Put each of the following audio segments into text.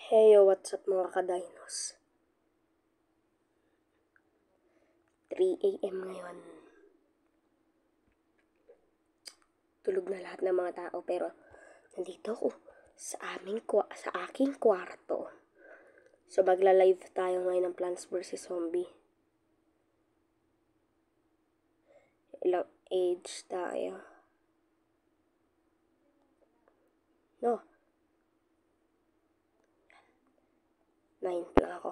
Heyo, what's up mga kadinos? 3 AM ngayon. Tulog na lahat ng mga tao pero nandito ako sa aking kwarto. So magla-live tayo ngayon ng Plants vs Zombie. Ilang age tayo? No. 9 pa lang ako.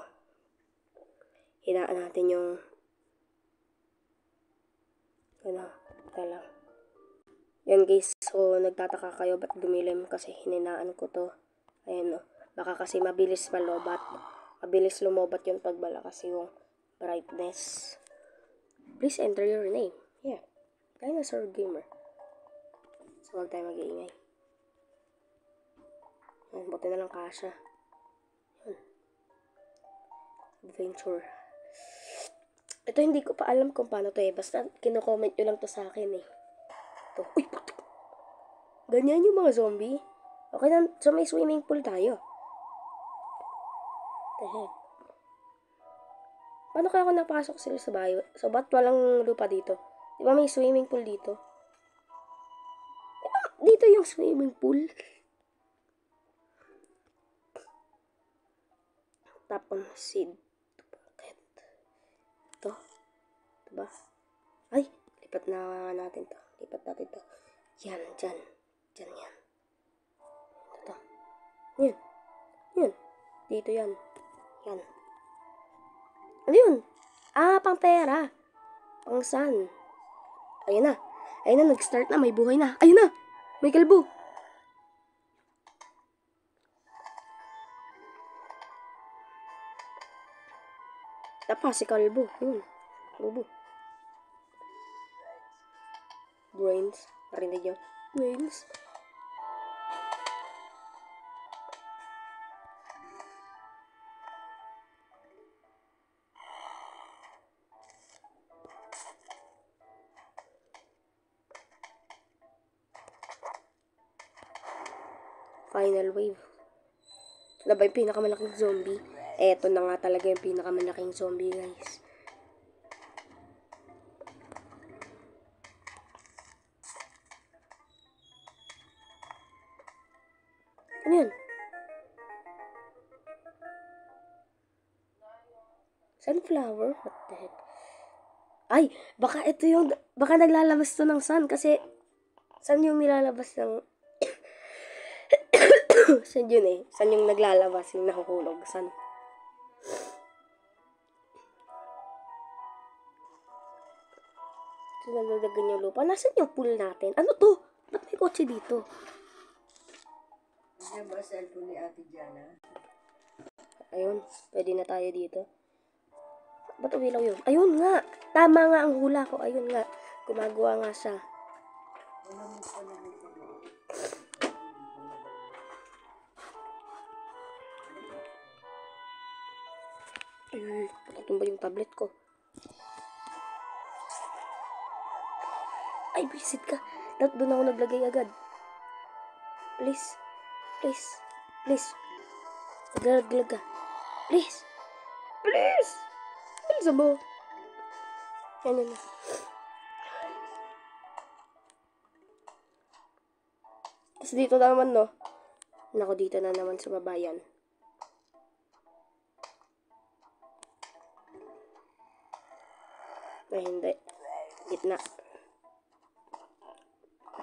Hinaan natin yung lang. Yan guys, so nagtataka kayo ba't dumilim kasi hininaan ko to. Ayan o, baka kasi mabilis malobat. Mabilis lumobat yung pagbala kasi yung brightness. Please enter your name. Yeah, Dinosaur Gamer. So huwag tayo mag-iingay. Ayan, buti na lang kasha. Adventure. Ito hindi ko pa alam kung paano to eh. Basta kino-comment nyo lang to sa akin eh. Ito. Uy, puto. Ganyan yung mga zombie. Okay na, so may swimming pool tayo. The heck? Paano kaya ako napasok sila sa bayo? So ba't walang lupa dito? Di ba may swimming pool dito? Diba dito yung swimming pool? Tapon seed. Ito. Diba? Ay, lipat na natin to. Lipat natin to. Yan, dyan. Dyan yan. Ito. Yan. Yan. Dito yan. Yan. Ano yun? Ah, pang pera. Pang sun. Ayun na. Ayun na, nag-start na. May buhay na. Ayun na. May kalbo. Tapa si kalbo. Yun. Kalbo. Brains. Narinig yun. Brains. Final wave. Ano ba yung pinakamalaking zombie? Eto na nga talaga yung pinakamalaking zombie, guys. Ano yun? Sunflower? What the heck? Ay, baka ito yung, baka naglalabas to ng sun kasi sun yung nilalabas ng sun yun eh. Sun yung naglalabas, yung nahuhulog. Sun. So, nalalagan yung lupa. Nasaan yung pool natin? Ano to? Ba't may kotse dito? Ano ba cellphone ni Ate Jana? Ayun, pwede na tayo dito. Ba't umilaw yun? Ayun nga! Tama nga ang hula ko. Ayun nga. Gumagawa nga siya. Ay, pakatumba yung tablet ko. Ay, visit ka. Doon ako naglagay agad. Please. Please. Please. Naglalaglag ka. Please. Please. Ano mo? Yan na. Tapos dito na naman, no? Nako, dito na naman sa babayan. Ay, hindi. Gitna.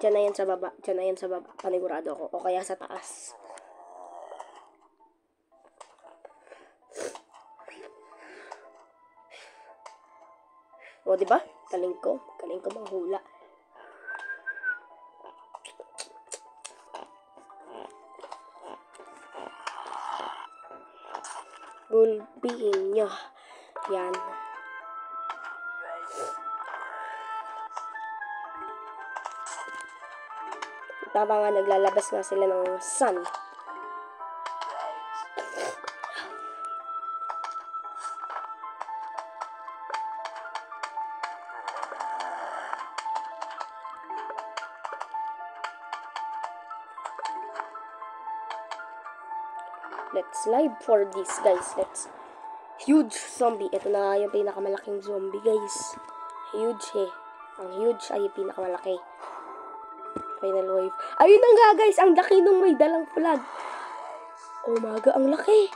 Diyan na yan sa baba. Diyan na yan sa baba. Panigurado ko. O kaya sa taas. O, diba? Galing ko. Galing ko manghula. Bulbihin nyo. Yan. Tama nga, naglalabas nga sila ng sun. Let's live for this, guys. Let's... Huge zombie. Ito na yung pinakamalaking zombie, guys. Huge eh. Ang huge ay yung pinakamalaki. Final wave. Ayun na nga, guys. Ang laki nung may dalang flag. Oh my God, ang laki.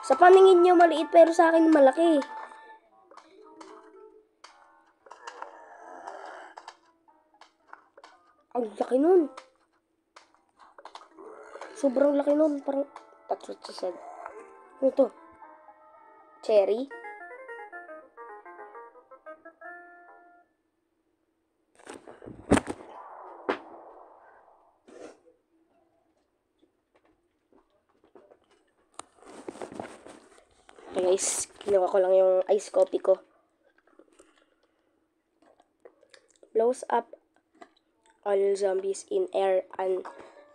Sa paningin nyo, maliit. Pero sa akin, malaki. Ang laki nun. Sobrang laki nun. Parang, that's what she said. Ano to? Cherry? Okay guys, ginawa ko lang yung ice coffee ko. Blows up all zombies in air and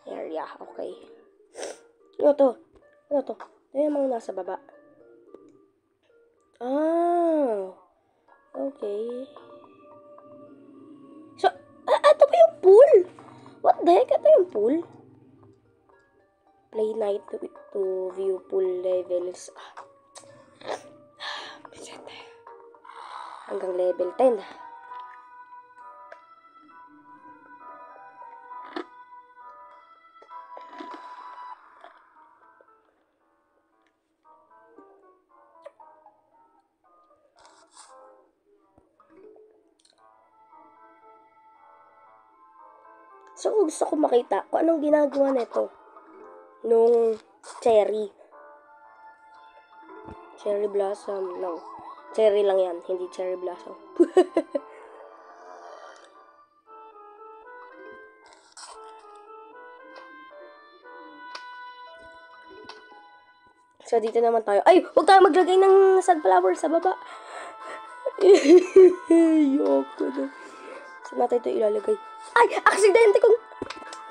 area. Okay. Ano to? Ano to? Ano yung mga nasa baba? Ah. Okay. So, ito ba yung pool? What the heck? Ito yung pool? Play night to view pool levels. Hanggang level 10. So, gusto ko makita kung anong ginagawa nito nung cherry. Cherry blossom. No. Cherry lang yan. Hindi cherry blossom. So, dito naman tayo. Ay! Huwag tayo maglagay ng sunflower sa baba. Yoko na. Saan natin ito ilalagay? Ay! Aksidente kong...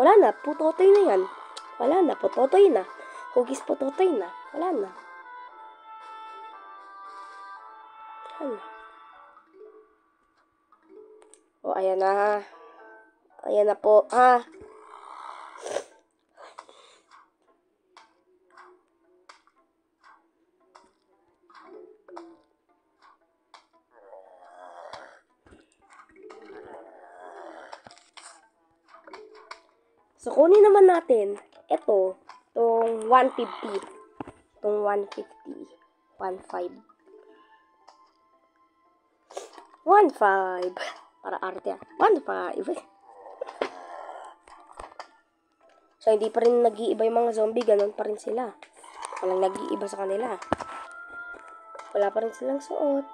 Wala na. Putotoy na yan. Wala na. Putotoy na. Hugis putotoy na. Wala na. Wala na. O, ayan na. Ayan na po. So, kunin naman natin ito, itong 150. Itong 150. 1.5. 1.5. Para arte yan. 1.5. So, hindi pa rin nag-iiba yung mga zombie. Ganon pa rin sila. Walang nag-iiba sa kanila. Wala pa rin silang suot.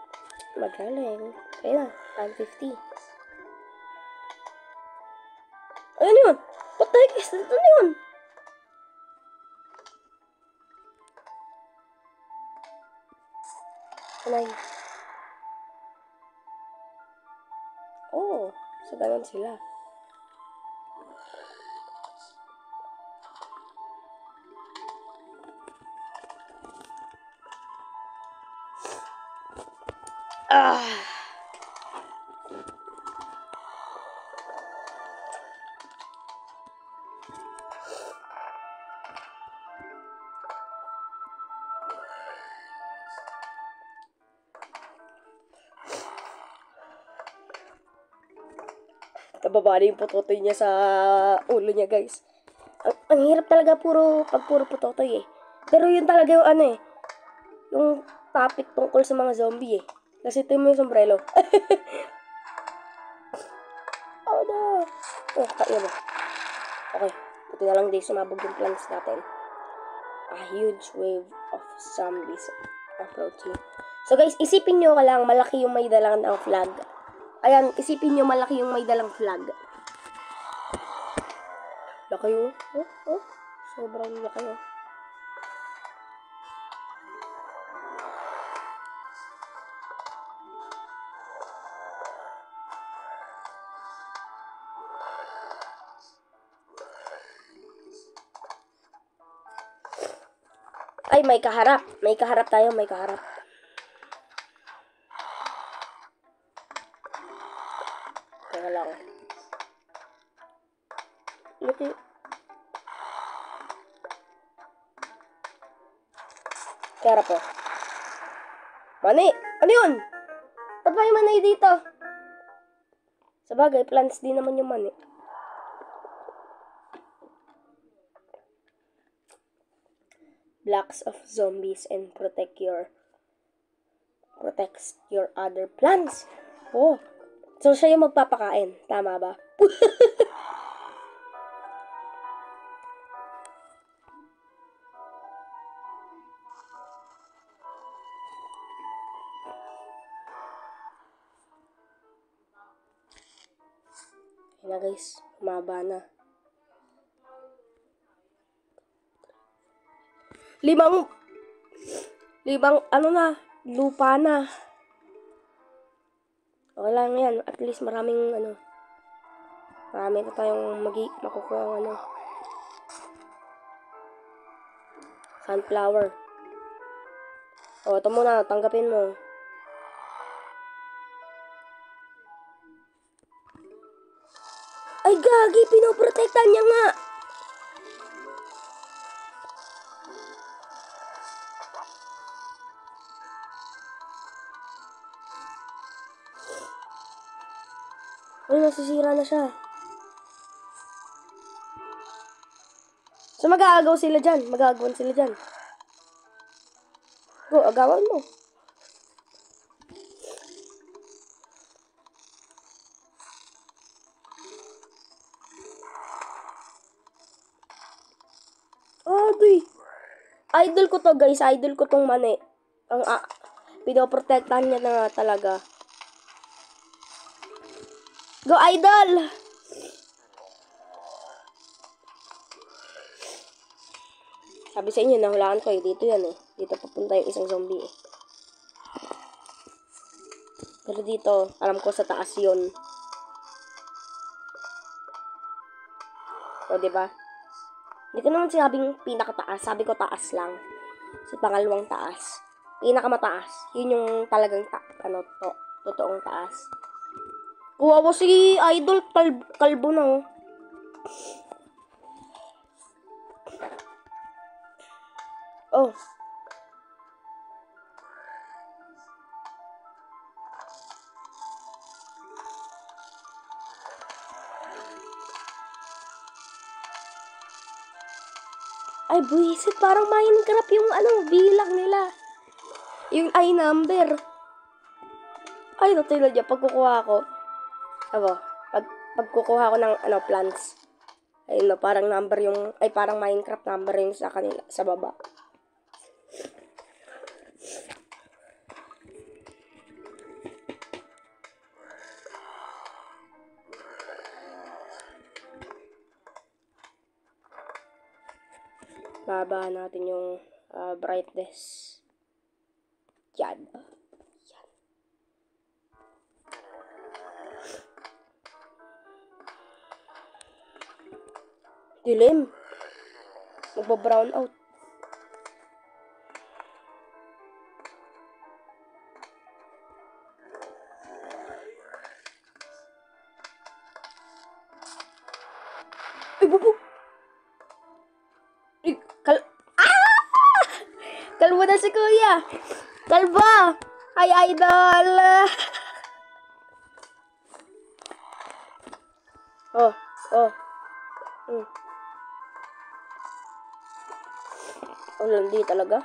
Magaling. Ayun na. 150. Ayun yun. What the heck is that? Ano yun? Anay. Oh, so ganun sila. Nababali yung putotoy niya sa ulo niya, guys. Ang hirap talaga puro putotoy eh. Pero yun talaga yung ano eh. Yung topic tungkol sa mga zombie eh. Kasi ito yung sombrero. Oh no. Oh, kaya mo. Okay. Ito na lang din sumabog yung plants natin. A huge wave of zombies approaching. So guys, isipin nyo ka lang malaki yung may dalang ng flag. Ayan, isipin nyo malaki yung may dalang flag. Laki yun. Oh. Sobrang laki yun. Ay, may kaharap. May kaharap tayo, may kaharap. Teka lang. Laki. Kaya po. Mani! Ano yun? Ba't may mani dito? Sabagay, plants din naman yung mani. Blocks of zombies and protects your other plants. Oh. So, siya yung magpapakain. Tama ba? Ayan na guys. Humaba na. Limang lupa na. Okay lang yan. At least marami na tayong makukuha sunflower. O, ito muna. Tanggapin mo. Ay, gagi! Pinoprotektan niya nga! Ay, nasisira na siya. So, mag-aagawan sila dyan. Go, agawan mo. Aduy. Idol ko to guys. Idol ko tong mani. Pinoprotektan niya na nga talaga. Go, idol! Sabi sa inyo, nahulaan ko eh. Dito yan eh. Dito papunta yung isang zombie eh. Pero dito, alam ko sa taas yun. O, diba? Hindi ko naman sinabing pinakataas. Sabi ko taas lang. Sa pangalawang taas. Pinakamataas. Yun yung talagang totoong taas. Kuwawa si Idol. Kalbo na oh. Oh. Ay, buwisit. Parang Minecraft yung bilang nila. Yung I number. Ay, natulad niya. Pagkukuha ko. Pagkukuha ko ng plants. Ayun na, parang number yung, parang Minecraft number yung sa kanila, sa baba. Baba natin yung brightness. Yan. Dilim. Magba-brown out. Ay, bubo! Kalbo na si Kuya! Kalbo! Ay, idol! Oh. Landi talaga.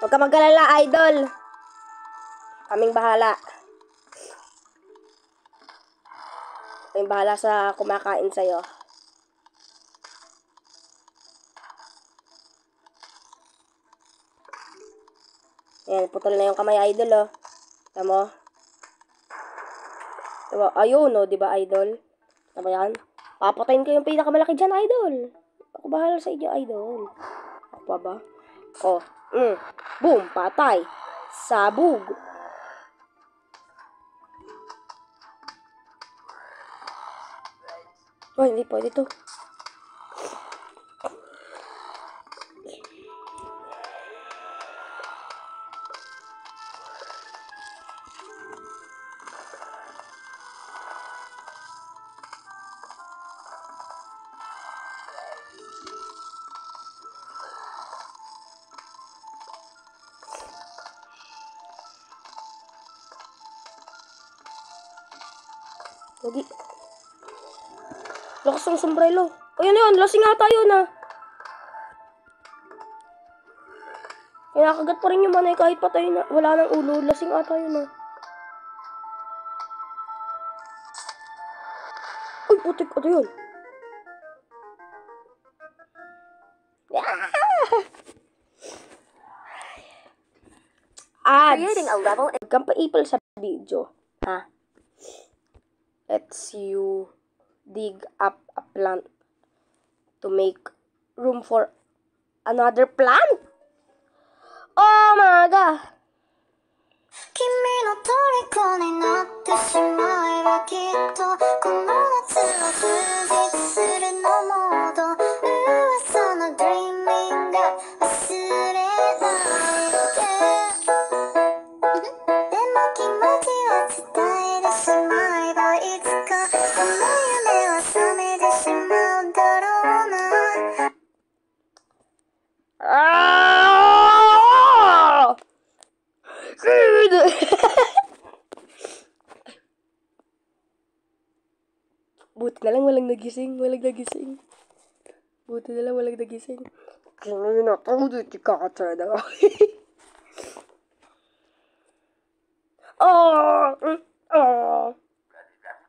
Huwag ka mag-alala, idol. Kaming bahala. Kaming bahala sa kumakain sa'yo. Ayan, putol na yung kamay, idol, oh. Tama mo? Diba? Ayun, no? Diba, idol? Tama yan? Papatayin ko yung pinakamalaki dyan, idol. Ako bahala sa inyo, idol. Ako pa ba? Oh. Boom! Patay! Sabog! Oh, hindi pwede to. Lagi. Lakas ng sombrero. Ayun yun, lasing ata yun ah. Kaya kagat pa rin yung manay kahit patay na. Wala nang ulo, lasing ata yun ah. Uy, putik, ano yun? Ads. Creating a level Huwag kang paipal sa video. Ha? Let's you dig up a plant to make room for another plant? Oh my god! 君の虜になってしまえばきっとこの夏は充実するのもど噂の dreaming が忘れないででも気持ちは伝えてしまえばいつかこの夢は覚めてしまうだろうな Ah! Buti na lang walang nagising. Buti na lang walang nagising. Kaya na ako dito kakatsa na ako.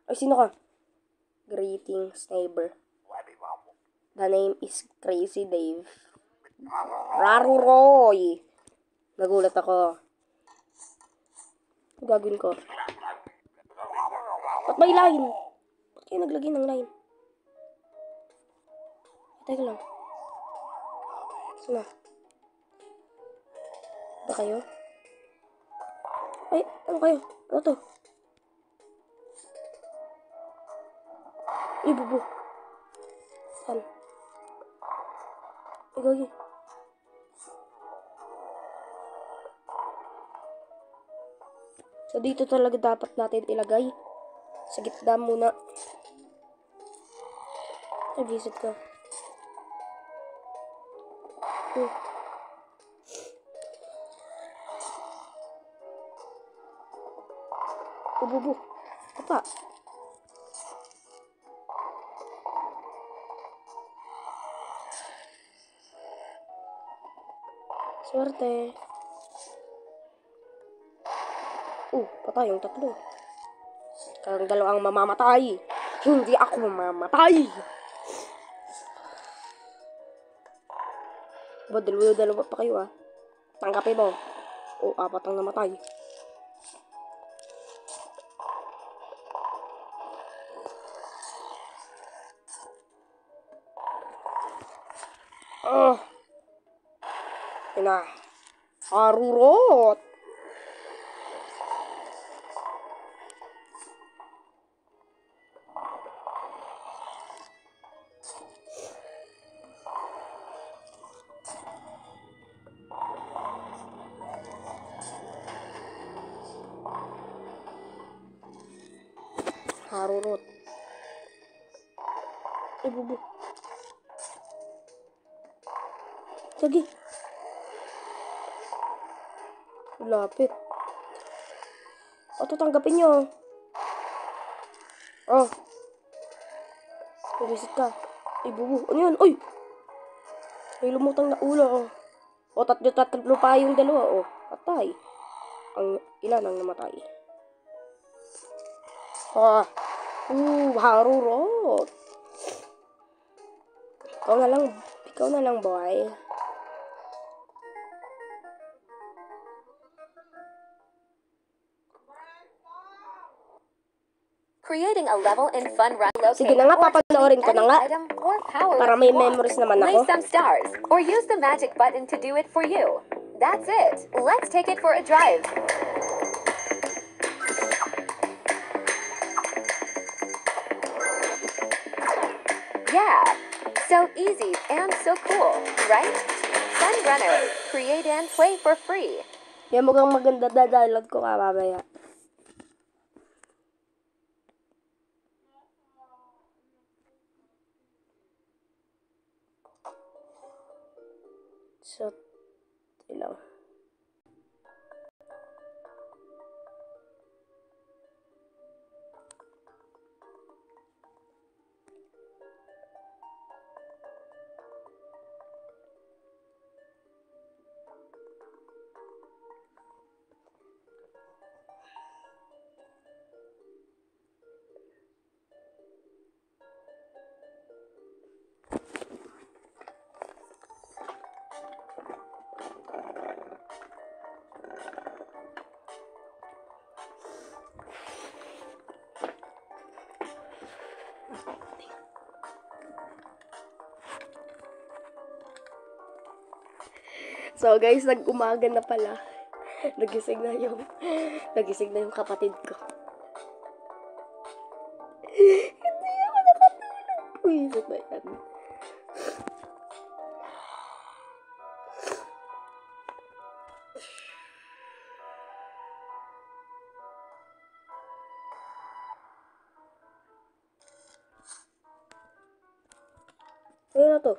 Ay, sino ka? Greetings, neighbor. The name is Crazy Dave. Raruroy! Nagulat ako. Ang gagawin ko? Ba't may line? Ba't kayo naglagay ng line? Teka lang. Sino? Ba kayo? Ay, ano kayo? Ano to? Ay, bubo. Saan? Ay, gagi. So, dito talaga dapat natin ilagay. Sa gitna muna. Ay, visit ka. Bubo. Apa? Swerte. Patay yung tatlo. Kayong dalawang mamamatay. Hindi ako mamamatay. Ba, dalawa pa kayo ah. Tanggapin mo. Apat ang namatay. Ina. Harurot. Harurot. Ay, bubo. Lagi. Lapit. Tatanggapin nyo. Reset ka. Ay, bubo. Ano yun? Uy! May lumutang na ulo. Tatlo pa yung dalawa. Patay. Ilan ang namatay? Harurot. Ikaw na lang, boy. creating a level in Fun Run. Sige na nga, papanoorin ko na nga. Para may memories naman Lay ako. some stars, or use the magic button to do it for you. That's it. Let's take it for a drive. Yeah, so easy and so cool, right? Fun Runner. Create and play for free. Yan, mukhang maganda dadalot ko mamaya. So, ilang. So guys, nag-umaga na pala. Nagising na yung kapatid ko. Hindi ako nakatulog. Puwisit ba yan? Ayun na to.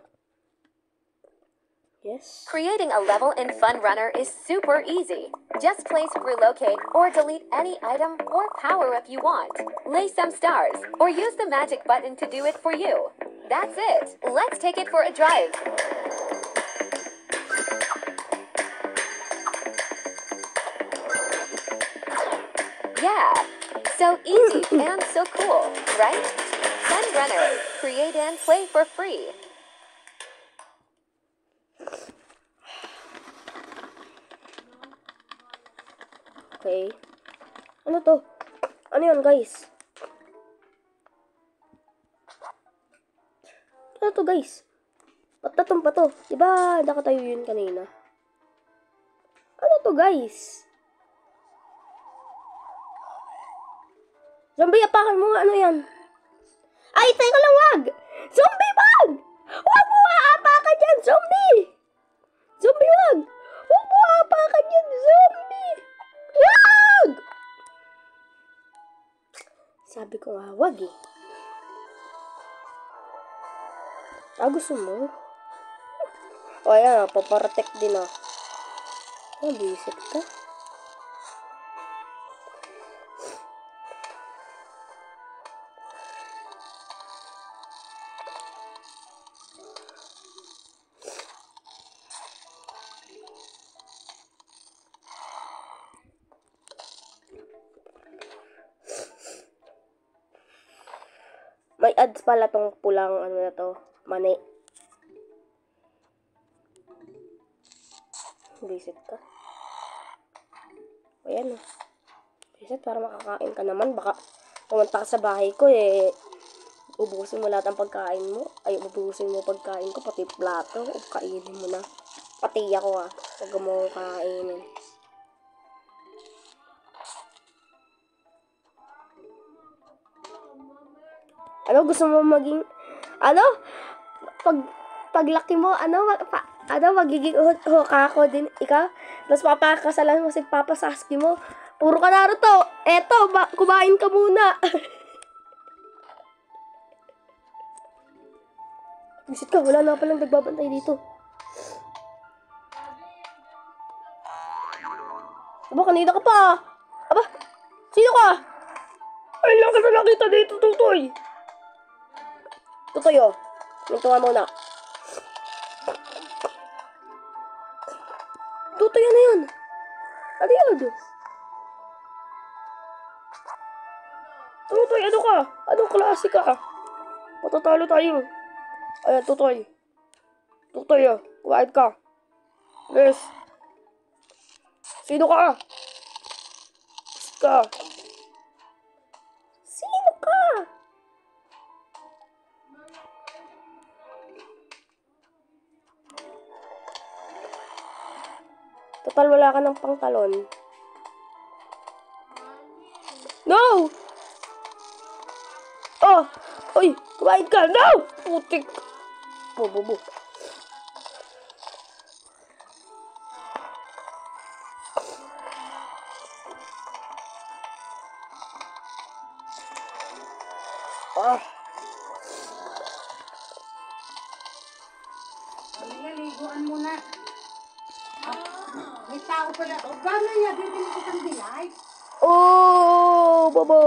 Yes. Creating a level in Fun Runner is super easy. Just place, relocate, or delete any item or power-up you want. Lay some stars, or use the magic button to do it for you. That's it. Let's take it for a drive. Yeah, so easy and so cool, right? Fun Runner. Create and play for free. Okay. Ano to? Ano yun, guys? Ano to, guys? Patatong pa to. Diba, nakatayo yun kanina? Ano to, guys? Zombie, apakan mo nga. Ano yan? Ay, teka lang, wag! Zombie, wag! Wag mo aapakan yan, zombie! Zombie, wag! Wag mo aapakan yan, zombie! Wag! Sabi ko nga, wag eh. Gusto mo? O, ayan, paprotect din ah. Bisit ka. May ads pala tong pulang ano na to, mani. Visit ka. Ayan o. Visit para makakain ka naman. Baka pumunta ka sa bahay ko eh. Ubusin mo lahat ng pagkain mo. Ay, ubusin mo pagkain ko, pati plato. O kainin mo na. Pati ako ah. Huwag mo kainin. Ano, gusto mo maging, ano, paglaki mo, magiging Hokage din, ikaw, tapos papakasalan mo si Papa Sasuke mo, puro ka Naruto, eto, kumain ka muna. Visit ka, wala na palang nagbabantay dito. Aba, kanina ka pa. Aba, sino ka? Ay, lang ka na nakita dito, Tutoy. Tutoy, oh. Mintungan muna. Tutoy, ano yun? Ano yun? Tutoy, ano ka? Anong klase ka? Matatalo tayo. Ayan, Tutoy. Tutoy, oh. Kumain ka. Yes. Sino ka? Sino ka? Total, wala ka ng pangtalon. No! Oh! Uy! Kumain ka! No! Putik! Bobo. Ah! Liguan mo na. May tao pala. O, gano'n yan. Dito mo kitang bilay. Oh! Bobo!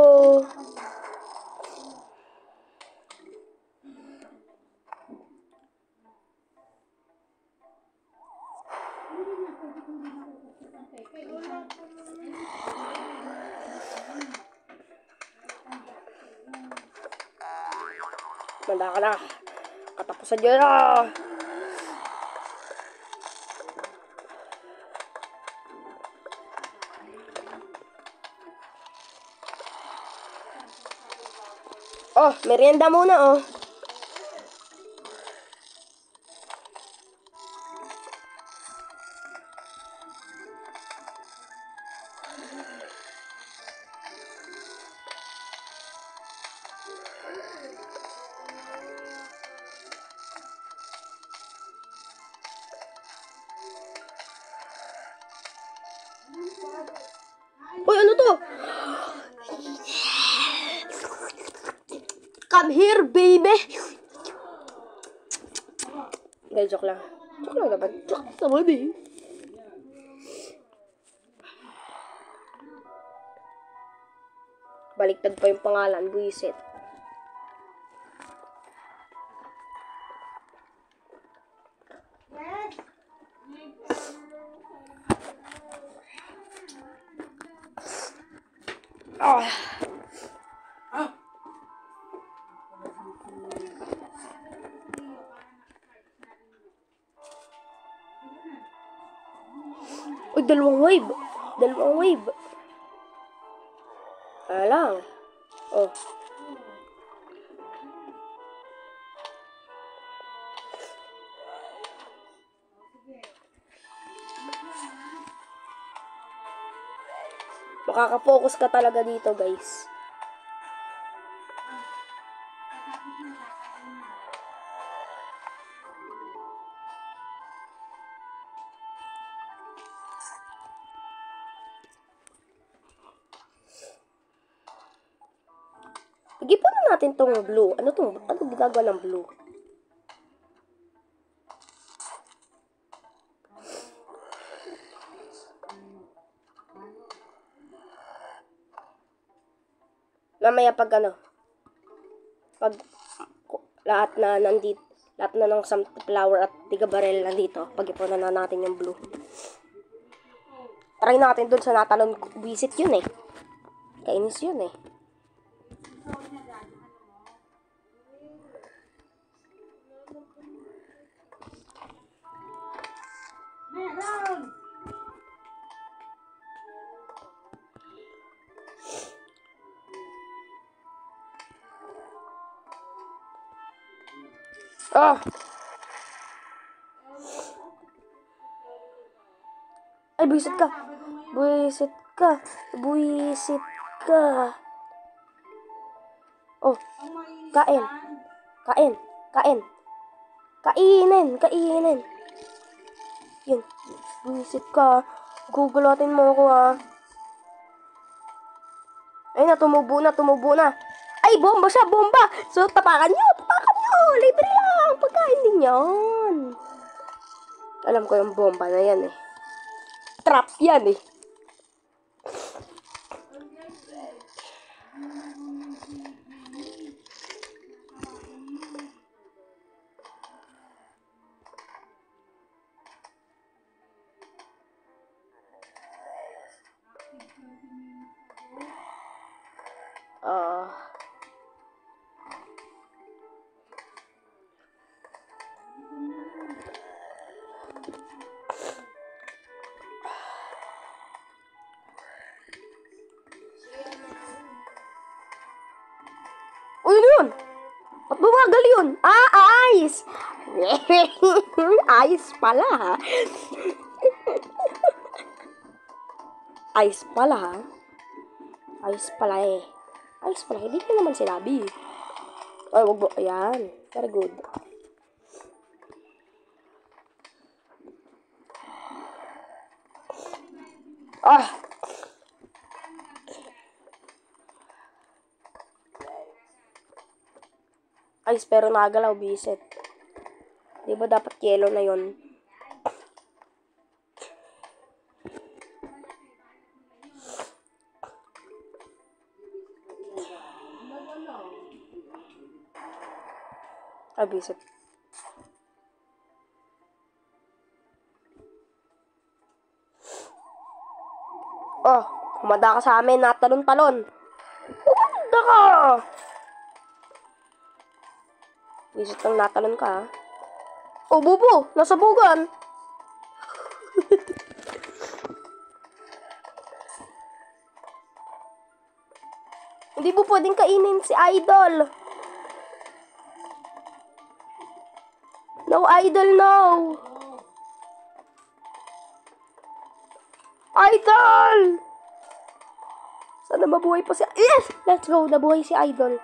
Manda ka na. Katapusan nyo na. Oh, merienda muna, oh. Uy, ano to? Come here, baby! Hindi, joke lang. Joke lang naman. Joke naman eh. Baliktad pa yung pangalan, buisit. Ah. Uy, dalawang wave. Dalawang wave. Alang. Oh. Makaka-focus ka talaga dito, guys. Igipan na natin tong blue. Ano ginagawa ng blue? Mamaya pag lahat na nandito, lahat na ng sunflower at tiga barrel nandito, pag-ipunan na natin yung blue. Try natin dun sa natalon, visit yun eh. Kainis yun eh. Meron! Ah! Ay, buwisit ka. Buwisit ka. Buwisit ka. Oh, kain. Kain. Kain. Kainin. Yun. Buwisit ka. Gugulatin mo ako, ah. Ay na, tumubo na. Ay, bomba siya, bomba! So, tapakan nyo! Libre lang! Pagkain din yan. Alam ko yung bomba na yan eh. Trap yan eh. Uy, ano yun? Ba't bumagal yun? Ice! Ice pala, ha? Ice pala, ha? Ice pala, eh. Ice pala, hindi ko naman sinabi. Ay, wag mo. Ayan. Very good. Ah! Ice, pero nagalaw, bisit. Di ba dapat yellow na yon? Ah, bisit. Oh, kumada ka sa amin, natalon-talon. Kumada ka! Bisit lang natalon ka, ha? Oh, bubo! Nasabugan! Hindi po pwedeng kainin si Idol. No, Idol, no! Idol! Sana mabuhay pa si... Yes! Let's go! Nabuhay si Idol.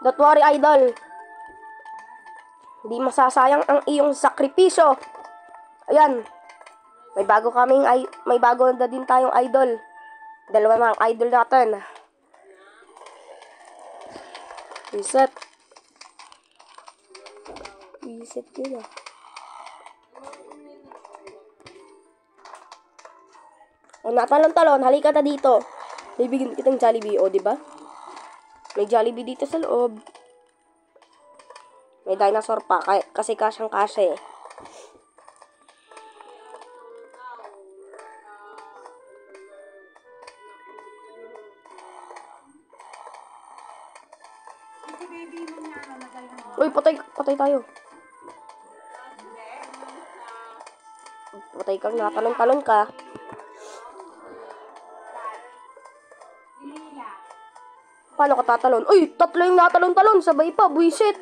Don't worry, Idol. Hindi masasayang ang iyong sakripisyo. Ayan. May bago na din tayong idol. Dalawa na ang idol natin. Reset. Reset yun ah. O, natalon-talon. Halika na dito. Bibigyan kitang Jollibee. O, diba? May Jollibee dito sa loob. May dinosaur pa. Kasi kasyang-kasya eh. Uy, patay tayo. Patay kang natalon-talon ka. Paano ka tatalon? Uy, tatlo yung natalon-talon. Sabay pa, buisit.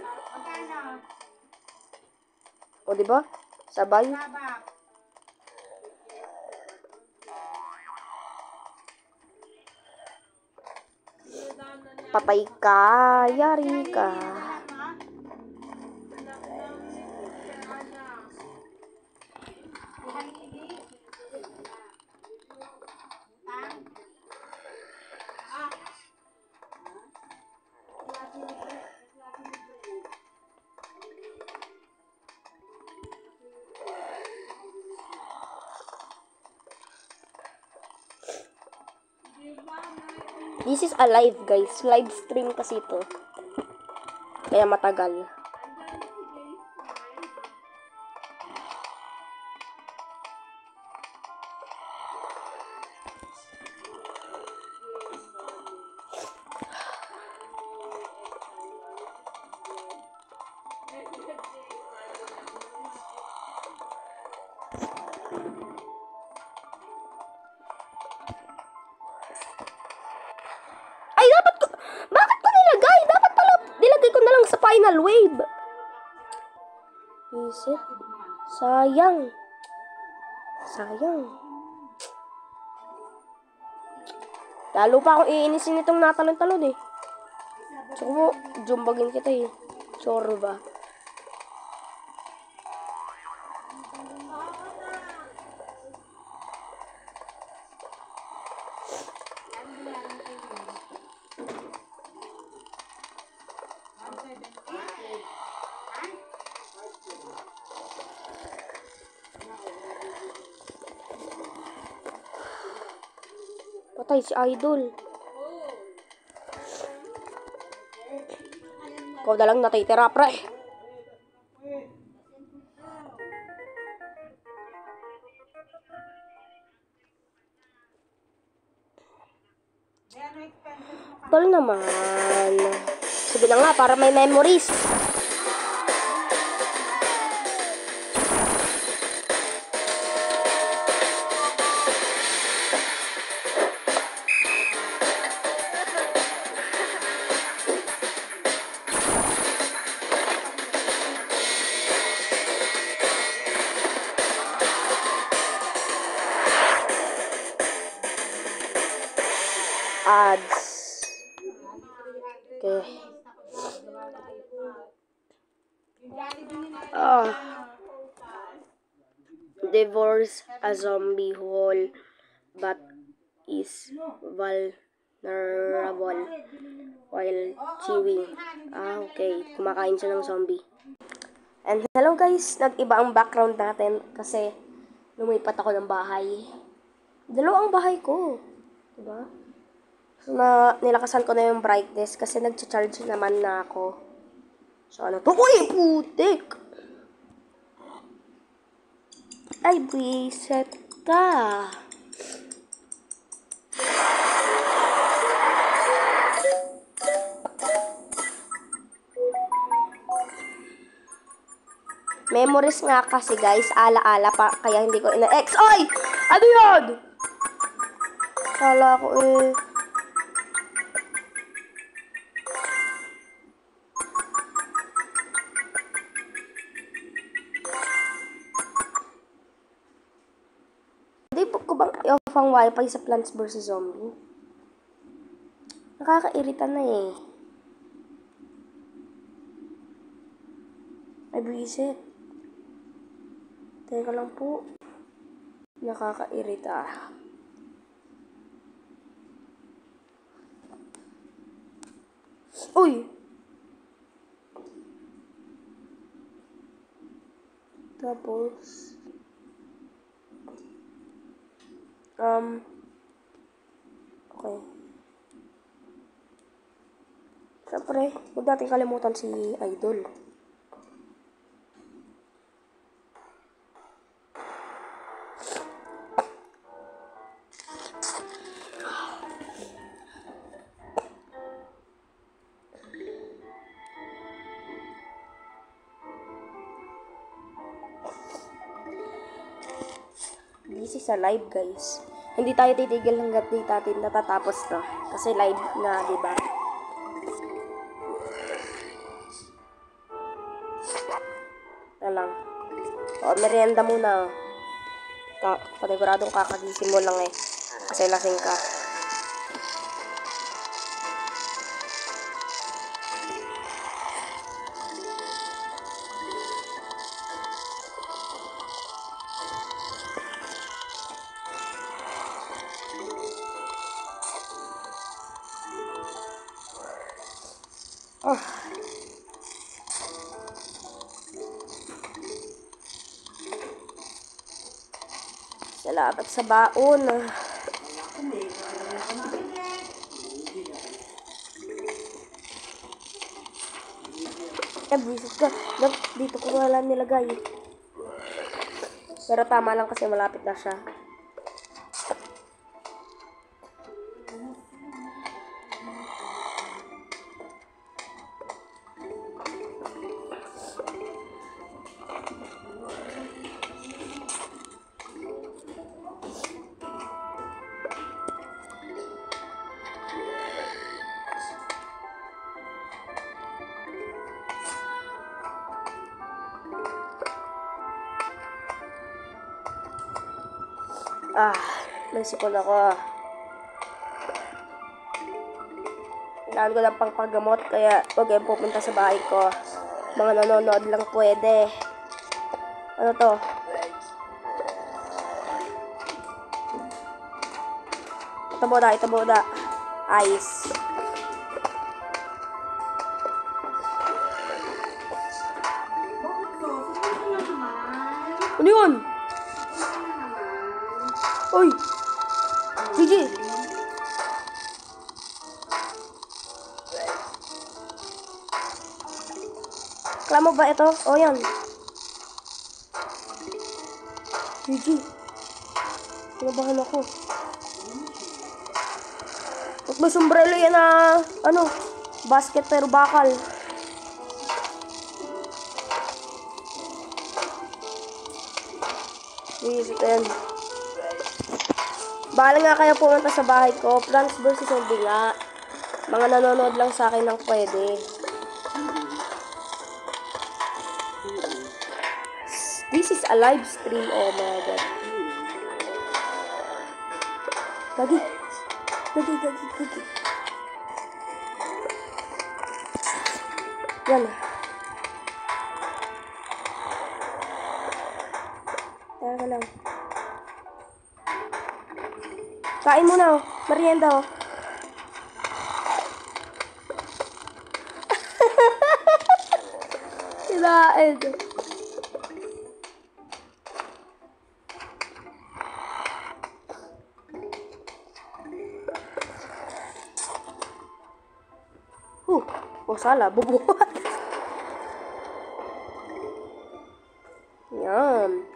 O, diba? Sabay. Patay ka, yari ka. This is a live, guys. Live stream kasi ito. Kaya matagal. Ay, bakit ko nilagay? Dapat pala, nilagay ko na lang sa final wave. Isip. Sayang. Lalo pa akong iinisin itong natalon-talon eh. Tsaka mo, jumbagin kita eh. Sure ba? Patay si Idol. Ikaw na lang natitira, pre. Tol naman. Sige na nga, para may memories. Ads. Okay. Devours a zombie whole but is vulnerable while chewing. Okay. Kumakain siya ng zombie. And hello guys, nag-iba ang background natin kasi lumipat ako ng bahay. Dalawa ang bahay ko. Diba? So, nilakasan ko na yung brightness kasi nag-charge naman na ako. So, ano to? Uy, putik! Ay, buisit ka. Memories nga kasi guys, ala-ala pa, kaya hindi ko ina-ex. Ay! Ano yun? Kala ko eh. pang wifi sa Plants vs. Zombie. Nakakairita na eh. Ay, buwisit. Teka lang po. Nakakairita. Uy! Tapos... okay. Siyempre, huwag natin kalimutan si Idol. This is a live, guys. Hindi tayo titigil hanggat di natin natatapos to. Kasi live na, di ba? Na lang. O, merienda muna. Paniguradong kakagising mo lang eh. Kasi lasing ka. Oh. Salamat sa baon. Buisit ka. Dito ko wala nilagay. Pero tama lang kasi malapit na siya. May sipon ako. Kailangan ko ng pangpagamot, kaya huwag kayong pupunta sa bahay ko. Mga nanonood lang pwede. Ano to? Ito boda. Ice. Ano yun? Uy! Gigi! Kala mo ba ito? O yan. Gigi. Pinabahan ako. Huwag may sombrero yan na, basket pero bakal. Iisip ko yan. Bahala nga kayo pumunta sa bahay ko. Plants vs. Zombie nga. Mga nanonood lang sa akin ng pwede. This is a live stream. Oh my god. Gagi. Yan. Tara lang. Kain muna, oh. Merienda, oh. Kinain. Salah, bubuhat. Yan.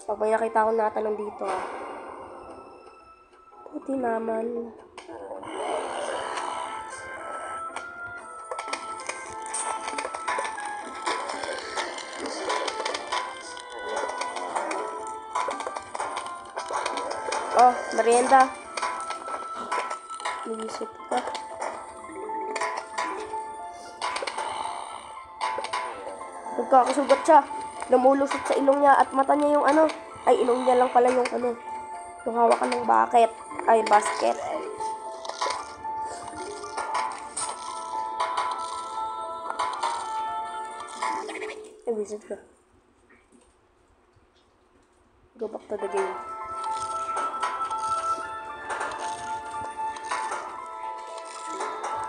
Pag may nakita akong natanong dito, puti naman. Oh, merienda. Nagisip ka. Nagkakasugat siya. Lumulusot sa ilong niya at mata niya yung ay ilong niya lang pala yung Yung hawakan ng bucket. Ay, basket. Ay, visit ka. Go back to the game.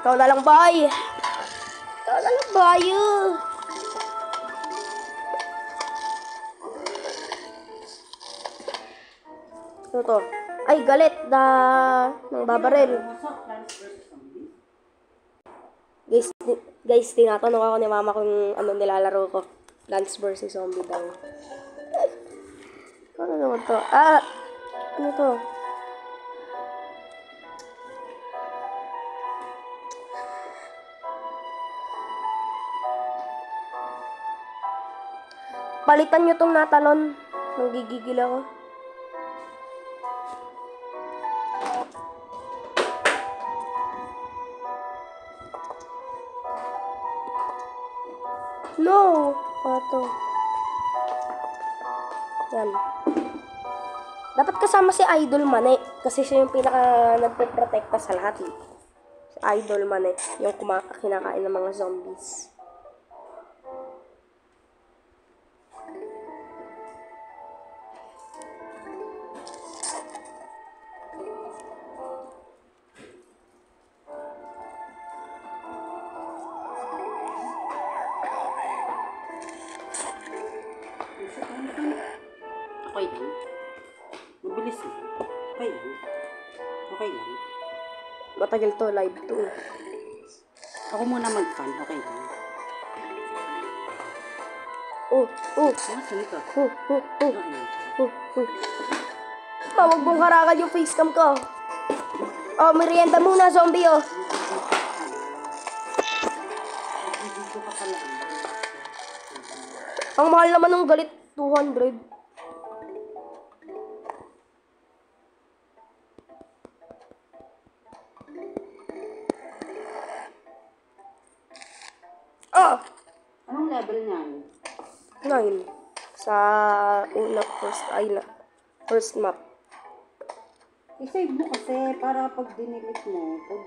Ikaw na lang, boy! Ikaw na lang, boy! Ano to? Ay, galit na ng babarel. Guys, tinatanong ako ni mama kung ano nilalaro ko. Plants vs. Zombie daw. Ano naman to? Ano to? Palitan nyo tong natalon. Nanggigigil ako. No! Pato. Yan. Dapat kasama si Idol Mane. Kasi siya yung pinaka nagpe-protekta sa lahat. Si Idol Mane. Yung kinakain ng mga zombies. Okay lang. Mabilis lang. Okay lang. Okay lang. Matagal to, live to. Ako muna mag-fan. Okay lang. Saan ka? Wag mong harangan yung facecam ko. Oh, merienda muna, zombie, oh. Dito ka pala. Ang mahal naman ng galit, 200. Anong level niyan? 9. Sa first map. I-save mo kasi para pag dinilit mo, pag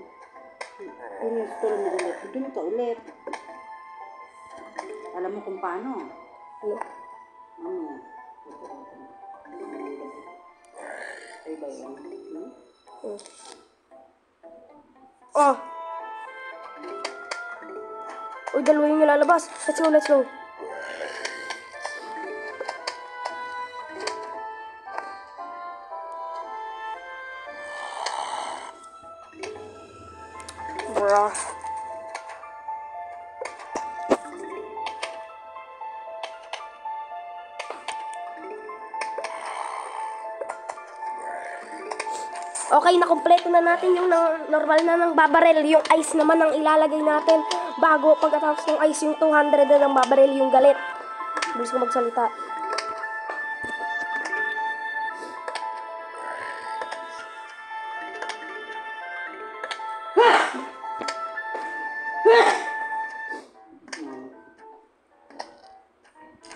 in-install mo ulit, doon ka ulit. Alam mo kung paano? Ano? Ay ba yun? Oh! Uy, dalawa yung nilalabas. Let's go, let's go. Bruh. Okay, nakompleto na natin yung normal na ng babarel. Yung ice naman ang ilalagay natin. Bago pagkatapos ng ice, yung 200 na ng babarel yung galit. Bilis ko magsalita.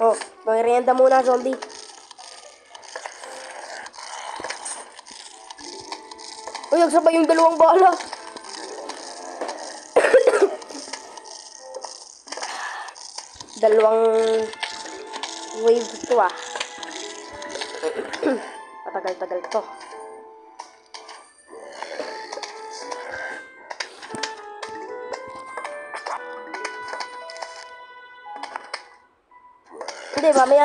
Oh, merienda muna, zombie. Uy, nagsabay yung dalawang bala. Dalawang wave to ah. Patagal-tagal to. Hindi, mamaya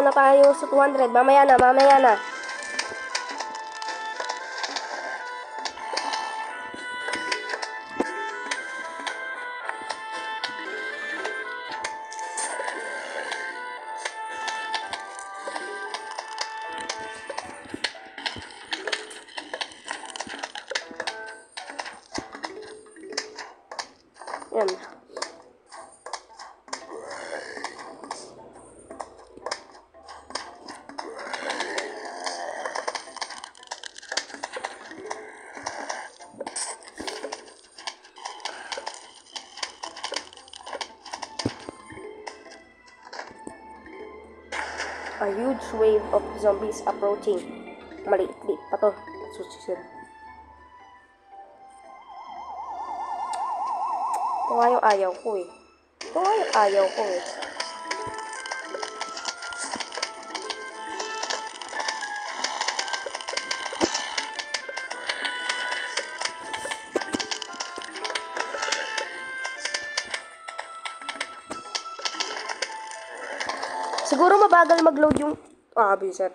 na tayo sa 200. Mamaya na. Yan. A huge wave of zombies approaching. Maliit-liit pa to. Susunod. Ito nga yung ayaw ko eh. Ito nga yung ayaw ko eh. Siguro mabagal mag-load yung... Ah, bisan.